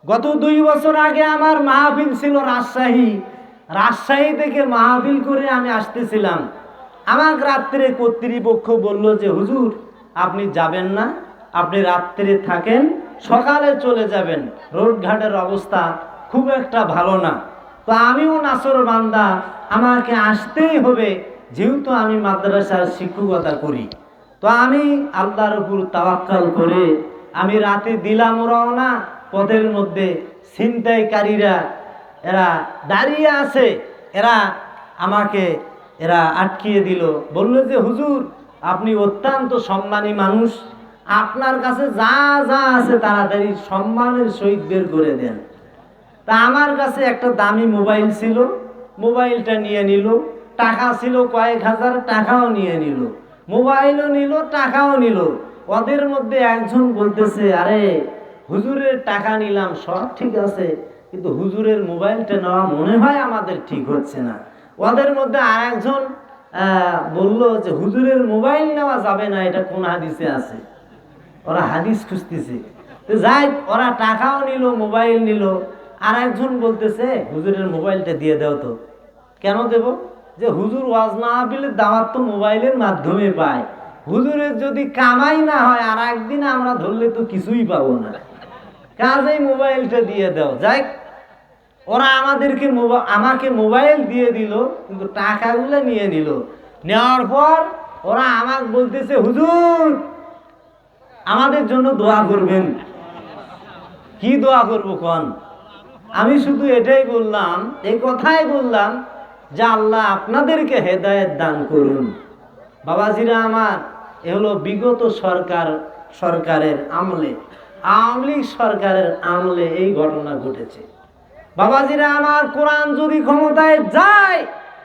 গত 2 বছর আগে আমার মাহফিল ছিল রাজশাহী থেকে মাহফিল করে আমি আসতেছিলাম। আমাকে রাত্রে কর্তৃপক্ষ বলল যে হুজুর আপনি যাবেন না, আপনি রাত্রে থাকেন, সকালে চলে যাবেন, রোডঘাটের অবস্থা খুব একটা ভালো না। তো আমিও নাসর বান্দা, আমাকে আসতেই হবে, যেহেতু আমি মাদ্রাসার শিক্ষকতা করি। তো আমি আল্লাহর উপর তাওয়াক্কাল করে আমি রাতে দিলাম রওনা। পথের মধ্যে ছিনতাইকারীরা এরা দাঁড়িয়ে আছে, আমাকে আটকিয়ে দিল। বলল যে হুজুর আপনি অত্যন্ত সম্মানী মানুষ, আপনার কাছে যা যা আছে তাড়াতাড়ি সম্মানের সহিত বের করে দেন। তা আমার কাছে একটা দামি মোবাইল ছিল, মোবাইলটা নিয়ে নিল। টাকা ছিল কয়েক হাজার, টাকাও নিয়ে নিল, মোবাইলও নিল, টাকাও নিল। ওদের মধ্যে একজন বলতেছে, আরে হুজুরের টাকা নিলাম সব ঠিক আছে, কিন্তু হুজুরের মোবাইলটা নেওয়া মনে হয় আমাদের ঠিক হচ্ছে না। ওদের মধ্যে আর একজন বলল যে হুজুরের মোবাইল নেওয়া যাবে না, এটা কোন হাদিসে আছে? ওরা হাদিস খুঁজতেছে। যাই, ওরা টাকাও নিল, মোবাইল নিল। আর একজন বলতেছে হুজুরের মোবাইলটা দিয়ে দাও তো। কেন দেব? যে হুজুর ওয়াজ মাহফিলের দাওয়াত তো মোবাইলের মাধ্যমে পায়, হুজুরের যদি কামাই না হয় আর একদিন আমরা ধরলে তো কিছুই পাবো না, কাজেই মোবাইলটা দিয়ে দাও। যাই, ওরা আমাকে মোবাইল দিয়ে দিল, কিন্তু টাকাগুলো নিয়ে নিল। নেওয়ার পর ওরা আমাকে বলতেছে হুজুর আমাদের জন্য দোয়া করবেন। কি দোয়া করবো কোন? আমি শুধু এটাই বললাম, এই কথাই বললাম যে আল্লাহ আপনাদেরকে হেদায়েত দান করুন। বাবাজিরা আমার, এ হলো বিগত সরকারের আমলে, আওয়ামী লীগ সরকারের আমলে এই ঘটনা ঘটেছে। বাবাজিরা আমার, কোরআন যদি ক্ষমতায় যায়